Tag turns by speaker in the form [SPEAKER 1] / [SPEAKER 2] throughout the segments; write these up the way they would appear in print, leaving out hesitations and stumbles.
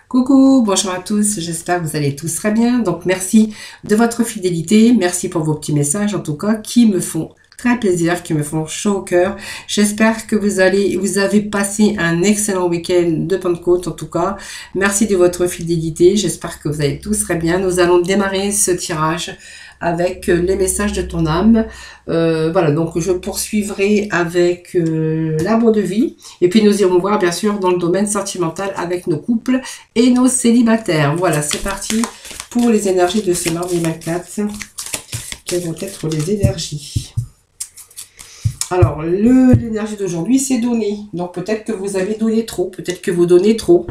[SPEAKER 1] Coucou, bonjour à tous, j'espère que vous allez tous très bien. Donc merci de votre fidélité, merci pour vos petits messages en tout cas qui me font très plaisir, qui me font chaud au cœur. J'espère que vous avez passé un excellent week-end de Pentecôte en tout cas. Merci de votre fidélité, j'espère que vous allez tous très bien. Nous allons démarrer ce tirage avec les messages de ton âme. Voilà, donc je poursuivrai avec l'arbre de vie. Et puis nous irons voir bien sûr dans le domaine sentimental avec nos couples et nos célibataires. Voilà, c'est parti pour les énergies de ce mardi 24. Quelles vont être les énergies? Alors, l'énergie d'aujourd'hui, c'est donner. Donc, peut-être que vous avez donné trop. Peut-être que vous donnez trop.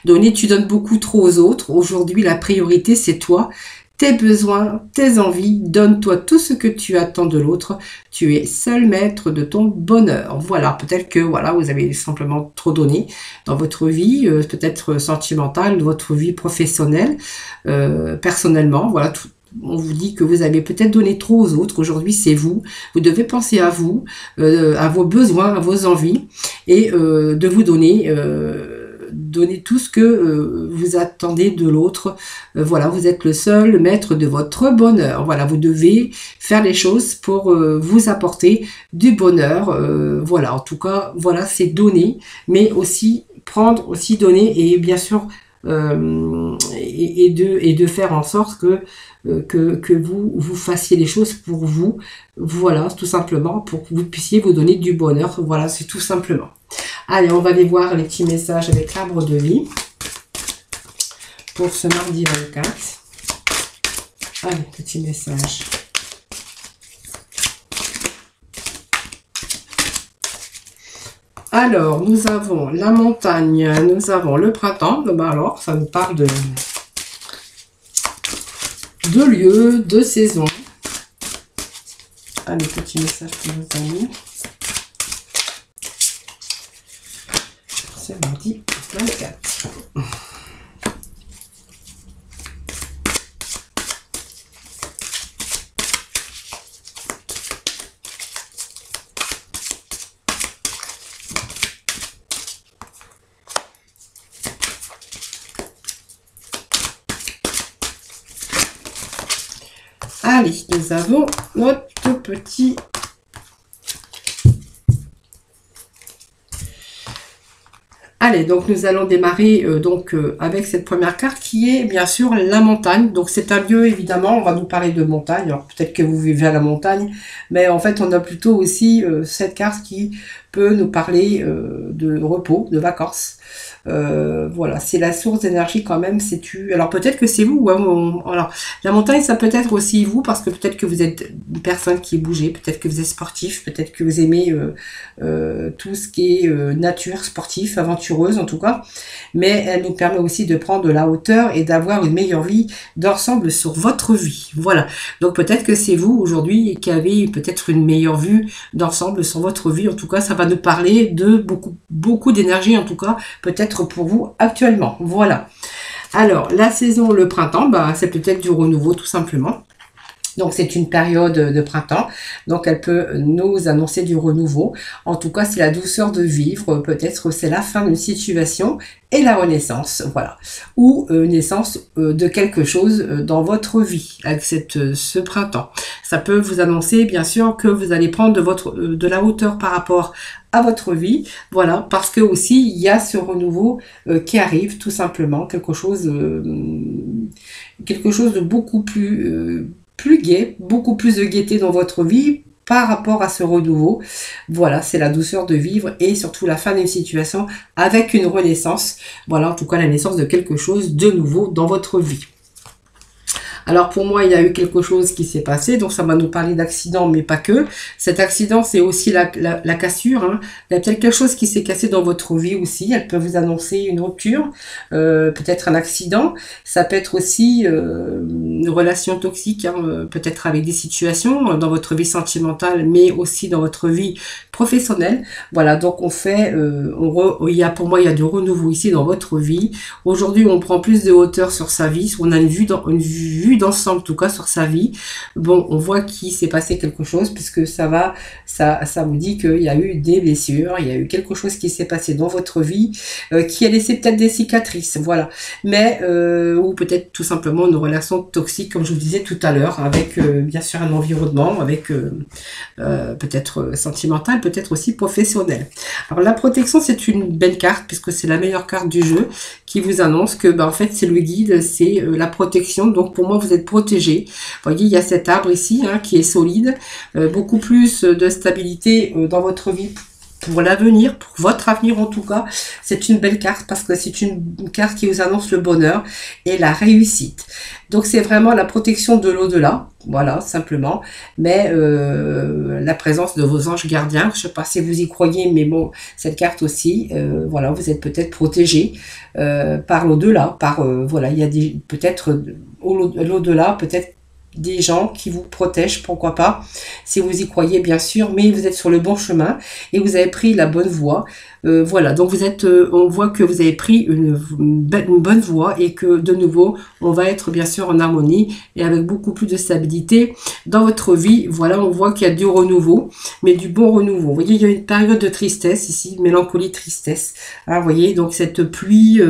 [SPEAKER 1] Donner, tu donnes beaucoup trop aux autres. Aujourd'hui, la priorité, c'est toi. Tes besoins, tes envies, donne-toi tout ce que tu attends de l'autre. Tu es seul maître de ton bonheur. Voilà, peut-être que voilà, vous avez simplement trop donné dans votre vie, peut-être sentimentale, votre vie professionnelle, personnellement. Voilà, on vous dit que vous avez peut-être donné trop aux autres. Aujourd'hui, c'est vous. Vous devez penser à vous, à vos besoins, à vos envies et de vous donner... Donnez tout ce que vous attendez de l'autre. Voilà, vous êtes le seul maître de votre bonheur. Voilà, vous devez faire les choses pour vous apporter du bonheur. Voilà, en tout cas, voilà, c'est donner, mais aussi prendre, aussi donner et bien sûr et de faire en sorte que vous fassiez les choses pour vous. Voilà, tout simplement pour que vous puissiez vous donner du bonheur. Voilà, c'est tout simplement. Allez, on va aller voir les petits messages avec l'arbre de vie pour ce mardi 24. Allez, petit message. Alors, nous avons la montagne, nous avons le printemps. Ben alors, ça nous parle de lieux, de saison. Allez, petit message pour nos amis. C'est mardi 24. Allez, nous avons notre petit... Allez, donc nous allons démarrer avec cette première carte qui est bien sûr la montagne. Donc c'est un lieu, évidemment, on va nous parler de montagne. Alors peut-être que vous vivez à la montagne, mais en fait on a plutôt aussi cette carte qui peut nous parler de repos, de vacances. Voilà, c'est la source d'énergie quand même, alors peut-être que c'est vous, hein, alors la montagne ça peut être aussi vous, parce que peut-être que vous êtes une personne qui est bougée, peut-être que vous êtes sportif, peut-être que vous aimez tout ce qui est nature, sportif, aventureuse en tout cas, mais elle nous permet aussi de prendre de la hauteur et d'avoir une meilleure vie d'ensemble sur votre vie. Voilà, donc peut-être que c'est vous aujourd'hui qui avez peut-être une meilleure vue d'ensemble sur votre vie. En tout cas, ça va nous parler de beaucoup d'énergie, en tout cas peut-être pour vous actuellement. Voilà. Alors, la saison, le printemps, bah, c'est peut-être du renouveau tout simplement. Donc, c'est une période de printemps. Donc, elle peut nous annoncer du renouveau. En tout cas, c'est la douceur de vivre. Peut-être c'est la fin d'une situation et la renaissance. Voilà. Ou naissance de quelque chose dans votre vie avec ce printemps. Ça peut vous annoncer, bien sûr, que vous allez prendre de la hauteur par rapport à votre vie. Voilà. Parce que aussi, il y a ce renouveau qui arrive, tout simplement. Quelque chose de beaucoup plus gai, beaucoup plus de gaieté dans votre vie par rapport à ce renouveau. Voilà, c'est la douceur de vivre et surtout la fin d'une situation avec une renaissance. Voilà, en tout cas la naissance de quelque chose de nouveau dans votre vie. Alors pour moi, il y a eu quelque chose qui s'est passé, donc ça va nous parler d'accident, mais pas que. Cet accident, c'est aussi la cassure. Hein. Il y a peut-être quelque chose qui s'est cassé dans votre vie aussi. Elle peut vous annoncer une rupture, peut-être un accident. Ça peut être aussi une relation toxique, hein, peut-être avec des situations dans votre vie sentimentale, mais aussi dans votre vie professionnelle. Voilà, donc on fait, pour moi, il y a du renouveau ici dans votre vie. Aujourd'hui, on prend plus de hauteur sur sa vie, on a une vue vue d'ensemble, en tout cas sur sa vie, bon, on voit qu'il s'est passé quelque chose, puisque ça vous dit qu'il y a eu des blessures, il y a eu quelque chose qui s'est passé dans votre vie, qui a laissé peut-être des cicatrices, voilà. Mais, ou peut-être tout simplement une relation toxique, comme je vous disais tout à l'heure, avec bien sûr un environnement, avec peut-être sentimental, peut-être aussi professionnel. Alors la protection, c'est une belle carte, puisque c'est la meilleure carte du jeu, qui vous annonce que en fait c'est le guide, c'est la protection. Donc pour moi vous êtes protégé. Vous voyez, il y a cet arbre ici qui est solide, beaucoup plus de stabilité dans votre vie pour l'avenir, pour votre avenir en tout cas. C'est une belle carte parce que c'est une carte qui vous annonce le bonheur et la réussite. Donc c'est vraiment la protection de l'au-delà, voilà, simplement. Mais la présence de vos anges gardiens, je ne sais pas si vous y croyez, mais bon, cette carte aussi, voilà, vous êtes peut-être protégé par l'au-delà, par, voilà, il y a peut-être l'au-delà, peut-être des gens qui vous protègent, pourquoi pas, si vous y croyez bien sûr, mais vous êtes sur le bon chemin et vous avez pris la bonne voie. Voilà, donc vous êtes, on voit que vous avez pris une bonne voie et que de nouveau, on va être bien sûr en harmonie et avec beaucoup plus de stabilité dans votre vie. Voilà, on voit qu'il y a du renouveau, mais du bon renouveau. Vous voyez, il y a une période de tristesse ici, mélancolie, tristesse. Hein, vous voyez, donc cette pluie,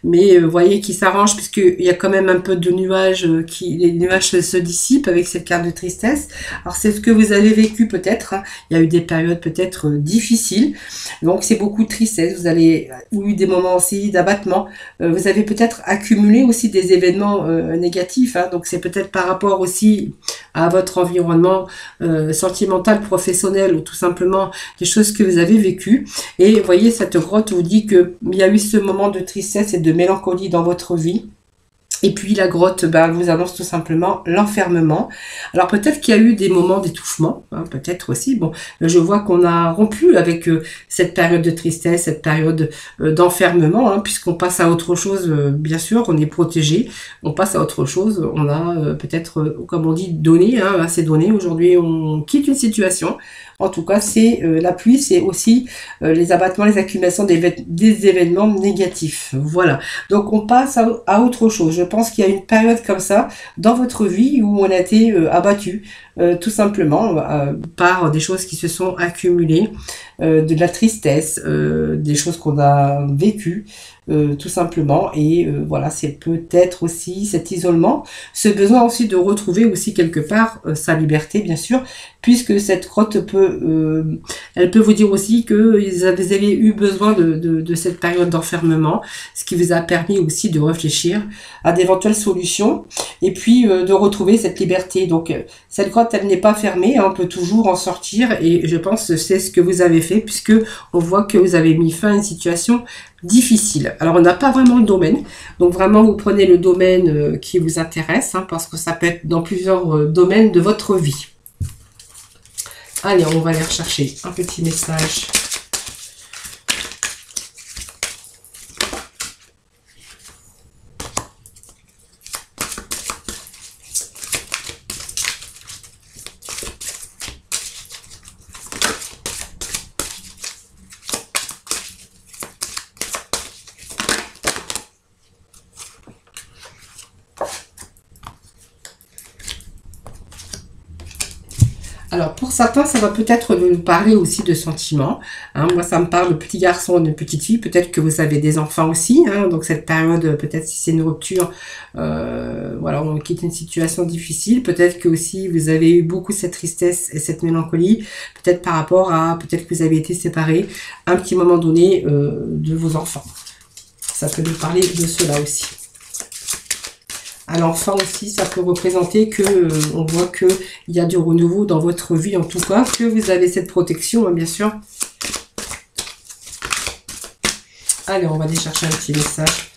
[SPEAKER 1] mais vous voyez qui s'arrange puisqu'il y a quand même un peu de nuages, les nuages se dissipent avec cette carte de tristesse. Alors c'est ce que vous avez vécu peut-être. Hein. Il y a eu des périodes peut-être difficiles, donc c'est beaucoup de tristesse. Vous avez eu des moments aussi d'abattement. Vous avez peut-être accumulé aussi des événements négatifs. Hein. Donc c'est peut-être par rapport aussi à votre environnement sentimental, professionnel ou tout simplement des choses que vous avez vécues. Et vous voyez, cette grotte vous dit qu'il y a eu ce moment de tristesse et de mélancolie dans votre vie. Et puis la grotte, elle vous annonce tout simplement l'enfermement. Alors peut-être qu'il y a eu des moments d'étouffement, hein, peut-être aussi. Bon, je vois qu'on a rompu avec cette période de tristesse, cette période d'enfermement, hein, puisqu'on passe à autre chose, bien sûr, on est protégé, on passe à autre chose, on a peut-être, comme on dit, donné, hein, assez donné. Aujourd'hui, on quitte une situation. En tout cas, c'est la pluie, c'est aussi les abattements, les accumulations des événements négatifs. Voilà. Donc, on passe à autre chose. Je pense qu'il y a une période comme ça dans votre vie où on a été abattu, tout simplement, par des choses qui se sont accumulées, de la tristesse, des choses qu'on a vécues, tout simplement. Et voilà, c'est peut-être aussi cet isolement, ce besoin aussi de retrouver aussi quelque part sa liberté, bien sûr, puisque cette grotte elle peut vous dire aussi que vous avez eu besoin de cette période d'enfermement, ce qui vous a permis aussi de réfléchir à d'éventuelles solutions et puis de retrouver cette liberté. Donc cette grotte, elle n'est pas fermée, hein, on peut toujours en sortir et je pense que c'est ce que vous avez fait puisque on voit que vous avez mis fin à une situation difficile. Alors on n'a pas vraiment le domaine, donc vraiment vous prenez le domaine qui vous intéresse, hein, parce que ça peut être dans plusieurs domaines de votre vie. Allez, on va aller rechercher un petit message. Alors, pour certains, ça va peut-être nous parler aussi de sentiments. Hein. Moi, ça me parle de petits garçons et de petites filles. Peut-être que vous avez des enfants aussi. Hein. Donc, cette période, peut-être si c'est une rupture, voilà, on quitte une situation difficile. Peut-être que aussi, vous avez eu beaucoup cette tristesse et cette mélancolie. Peut-être par rapport à, peut-être que vous avez été séparés à un petit moment donné de vos enfants. Ça peut nous parler de cela aussi. À l'enfant aussi, ça peut représenter que on voit que il y a du renouveau dans votre vie, en tout cas, que vous avez cette protection, hein, bien sûr. Allez, on va aller chercher un petit message.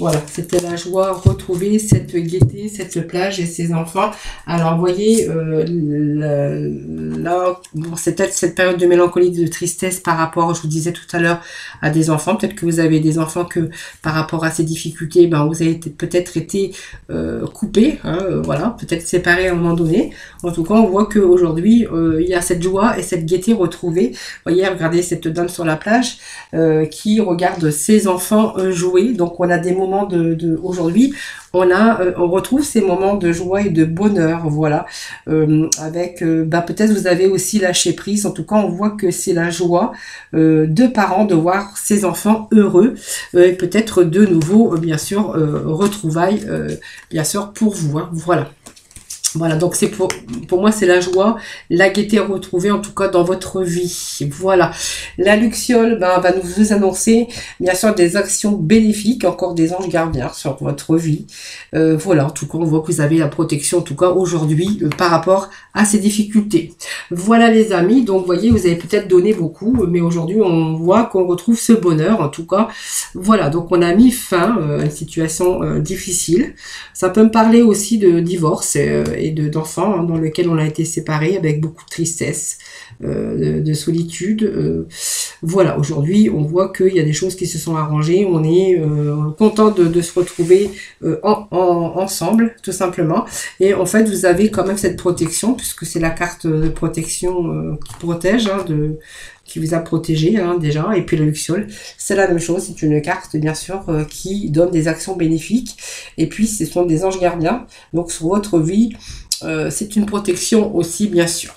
[SPEAKER 1] Voilà, c'était la joie, retrouver cette gaieté, cette plage et ses enfants. Alors, vous voyez, là, bon, c'est peut-être cette période de mélancolie, de tristesse par rapport, je vous disais tout à l'heure, à des enfants. Peut-être que vous avez des enfants que par rapport à ces difficultés, ben, vous avez peut-être été coupés, hein, voilà, peut-être séparés à un moment donné. En tout cas, on voit qu'aujourd'hui, il y a cette joie et cette gaieté retrouvée. Vous voyez, regardez cette dame sur la plage qui regarde ses enfants jouer. Donc, on a des moments aujourd'hui, on retrouve ces moments de joie et de bonheur, voilà, avec, peut-être vous avez aussi lâché prise. En tout cas, on voit que c'est la joie de parents de voir ses enfants heureux et peut-être de nouveau, bien sûr, retrouvailles, bien sûr, pour vous, hein, voilà. Voilà, donc c'est pour moi, c'est la joie, la gaieté retrouvée, en tout cas dans votre vie. Voilà. La Luxiole va vous annoncer, bien sûr, des actions bénéfiques, encore des anges gardiens sur votre vie. Voilà, en tout cas, on voit que vous avez la protection, en tout cas, aujourd'hui, par rapport à ces difficultés. Voilà, les amis. Donc, vous voyez, vous avez peut-être donné beaucoup, mais aujourd'hui, on voit qu'on retrouve ce bonheur, en tout cas. Voilà, donc on a mis fin à une situation difficile. Ça peut me parler aussi de divorce et d'enfants, hein, dans lequel on a été séparés avec beaucoup de tristesse, de solitude. Voilà, aujourd'hui, on voit qu'il y a des choses qui se sont arrangées. On est content de se retrouver ensemble, tout simplement. Et en fait, vous avez quand même cette protection, puisque c'est la carte de protection qui protège, hein, qui vous a protégé, hein, déjà. Et puis le Luxiole, c'est la même chose, c'est une carte bien sûr qui donne des actions bénéfiques. Et puis ce sont des anges gardiens, donc sur votre vie, c'est une protection aussi, bien sûr.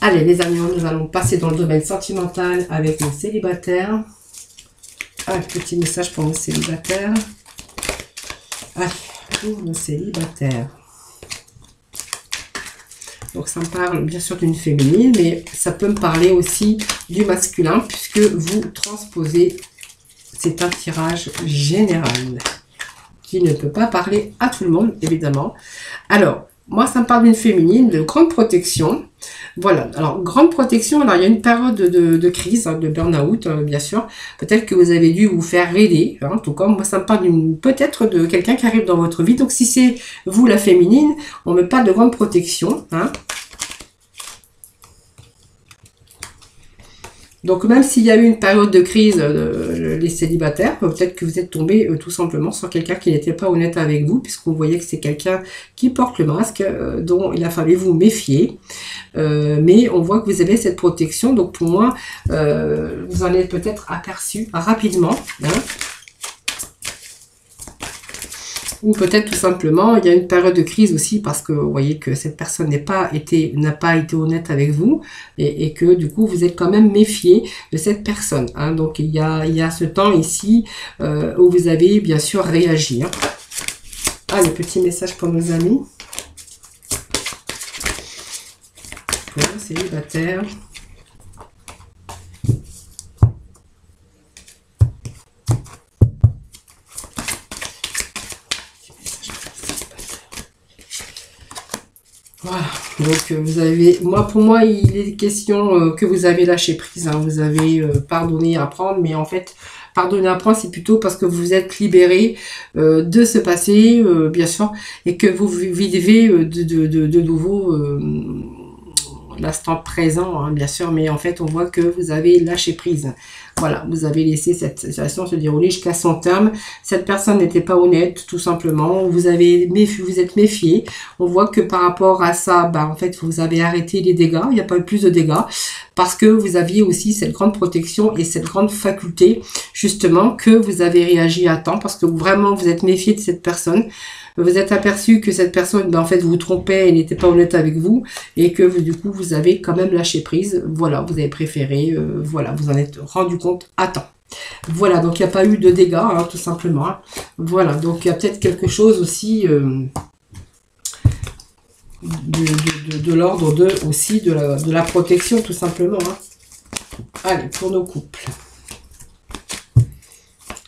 [SPEAKER 1] Allez, les amis, nous allons passer dans le domaine sentimental avec nos célibataires. Un petit message pour nos célibataires. Allez, pour nos célibataires. Donc ça me parle bien sûr d'une féminine, mais ça peut me parler aussi du masculin, puisque vous transposez, c'est un tirage général qui ne peut pas parler à tout le monde, évidemment. Alors, moi ça me parle d'une féminine, de grande protection. Voilà, alors grande protection, alors il y a une période de crise, hein, de burn-out, bien sûr. Peut-être que vous avez dû vous faire aider, hein, en tout cas, moi ça me parle peut-être de quelqu'un qui arrive dans votre vie. Donc si c'est vous la féminine, on me parle de grande protection, hein. Donc même s'il y a eu une période de crise, les célibataires, peut-être que vous êtes tombé tout simplement sur quelqu'un qui n'était pas honnête avec vous, puisqu'on voyait que c'est quelqu'un qui porte le masque, dont il a fallu vous méfier. Mais on voit que vous avez cette protection, donc pour moi, vous en êtes peut-être aperçu rapidement, hein. Ou peut-être tout simplement, il y a une période de crise aussi parce que vous voyez que cette personne n'a pas été honnête avec vous et que du coup vous êtes quand même méfié de cette personne, hein. Donc il y a ce temps ici où vous avez bien sûr réagi, hein. Ah, le petit message pour nos amis. Pour les célibataires. Voilà, donc vous avez, pour moi, il est question que vous avez lâché prise, hein, vous avez pardonné à prendre, mais en fait, pardonner à prendre, c'est plutôt parce que vous êtes libéré de ce passé, bien sûr, et que vous vivez de nouveau l'instant présent, hein, bien sûr, mais en fait, on voit que vous avez lâché prise. Voilà, vous avez laissé cette situation se dérouler jusqu'à son terme. Cette personne n'était pas honnête, tout simplement. Vous êtes méfié. On voit que par rapport à ça, en fait, vous avez arrêté les dégâts. Il n'y a pas eu plus de dégâts parce que vous aviez aussi cette grande protection et cette grande faculté, justement, que vous avez réagi à temps parce que vraiment, vous êtes méfié de cette personne. Vous êtes aperçu que cette personne, en fait, vous trompait et n'était pas honnête avec vous et que du coup, vous avez quand même lâché prise. Voilà, vous avez préféré, voilà, vous en êtes rendu compte à temps. Voilà, donc il n'y a pas eu de dégâts, hein, tout simplement. Hein. Voilà, donc il y a peut-être quelque chose aussi de l'ordre de la protection, tout simplement. Hein. Allez, pour nos couples.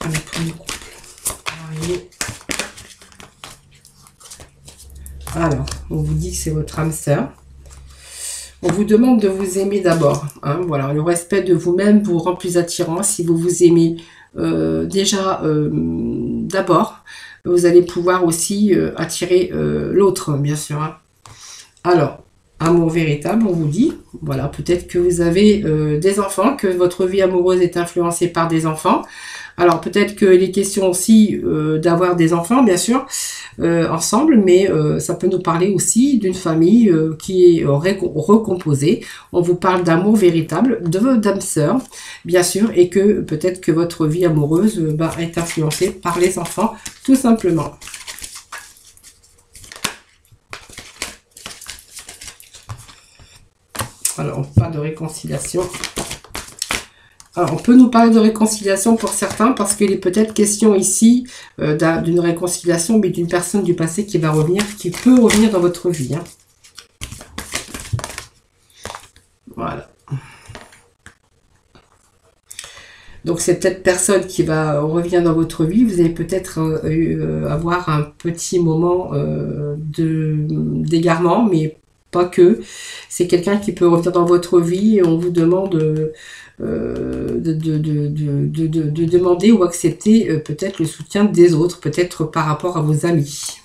[SPEAKER 1] Allez, pour nos couples. Allez. Alors, on vous dit que c'est votre âme sœur. On vous demande de vous aimer d'abord. Hein, voilà, le respect de vous-même vous rend plus attirant. Si vous vous aimez déjà d'abord, vous allez pouvoir aussi attirer l'autre, bien sûr. Hein. Alors, Amour véritable, on vous dit. Voilà, peut-être que vous avez des enfants, que votre vie amoureuse est influencée par des enfants. Alors peut-être qu'il est question aussi d'avoir des enfants, bien sûr, ensemble, mais ça peut nous parler aussi d'une famille qui est recomposée. On vous parle d'amour véritable, d'âme sœur, bien sûr, et que peut-être que votre vie amoureuse est influencée par les enfants, tout simplement. Alors, on parle de réconciliation. Alors, on peut nous parler de réconciliation pour certains, parce qu'il est peut-être question ici d'une réconciliation, mais d'une personne du passé qui va revenir, qui peut revenir dans votre vie. Hein. Voilà. Donc, c'est peut-être personne qui va revenir dans votre vie. Vous allez peut-être avoir un petit moment d'égarement, mais pas que. C'est quelqu'un qui peut revenir dans votre vie et on vous demande de demander ou accepter peut-être le soutien des autres, peut-être par rapport à vos amis.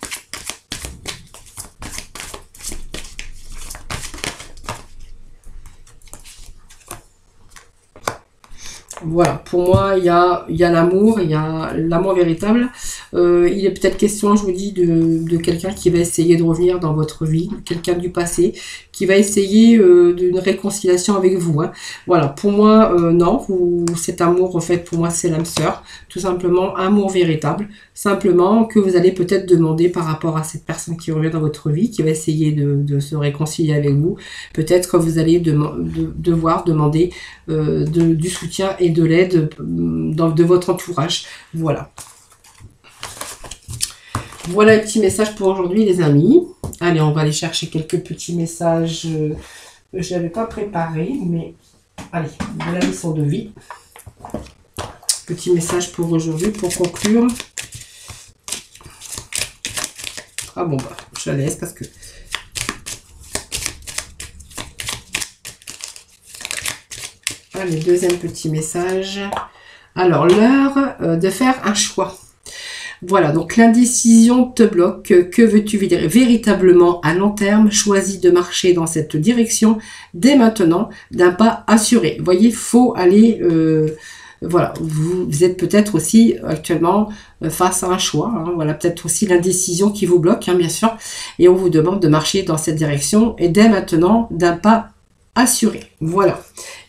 [SPEAKER 1] Voilà, pour moi, il y a l'amour, il y a l'amour véritable. Il est peut-être question, je vous dis, de quelqu'un qui va essayer de revenir dans votre vie, quelqu'un du passé, qui va essayer d'une réconciliation avec vous. Hein. Voilà, pour moi, non, cet amour, en fait, pour moi, c'est l'âme sœur. Tout simplement, amour véritable. Simplement, que vous allez peut-être demander par rapport à cette personne qui revient dans votre vie, qui va essayer de se réconcilier avec vous. Peut-être que vous allez devoir demander du soutien et de l'aide de votre entourage. Voilà. Voilà les petits messages pour aujourd'hui, les amis. Allez, on va aller chercher quelques petits messages que je n'avais pas préparés, mais allez, de la leçon de vie. Petit message pour aujourd'hui, pour conclure. Ah bon, bah, je la laisse parce que... Allez, deuxième petit message. Alors, l'heure de faire un choix. Voilà, donc l'indécision te bloque. Que veux-tu véritablement à long terme? Choisis de marcher dans cette direction dès maintenant d'un pas assuré. Vous voyez, il faut aller... voilà, vous êtes peut-être aussi actuellement face à un choix. Hein, voilà, peut-être aussi l'indécision qui vous bloque, hein, bien sûr. Et on vous demande de marcher dans cette direction et dès maintenant d'un pas assuré. Voilà.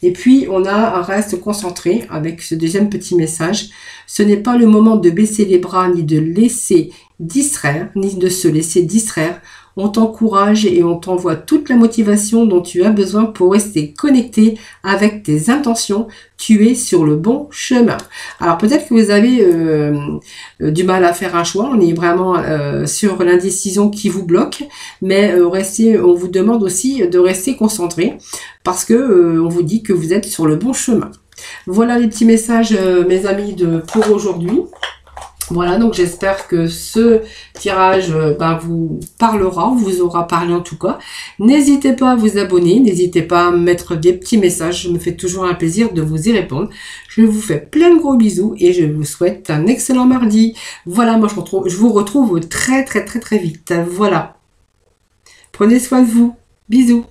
[SPEAKER 1] Et puis, on a un reste concentré avec ce deuxième petit message. Ce n'est pas le moment de baisser les bras ni de laisser distraire, ni de se laisser distraire. On t'encourage et on t'envoie toute la motivation dont tu as besoin pour rester connecté avec tes intentions. Tu es sur le bon chemin. Alors peut-être que vous avez du mal à faire un choix. On est vraiment sur l'indécision qui vous bloque. Mais on vous demande aussi de rester concentré parce que on vous dit que vous êtes sur le bon chemin. Voilà les petits messages, mes amis, pour aujourd'hui. Voilà, donc j'espère que ce tirage vous parlera, vous aura parlé en tout cas. N'hésitez pas à vous abonner, n'hésitez pas à mettre des petits messages, je me fais toujours un plaisir de vous y répondre. Je vous fais plein de gros bisous et je vous souhaite un excellent mardi. Voilà, moi je vous retrouve très vite. Voilà, prenez soin de vous, bisous.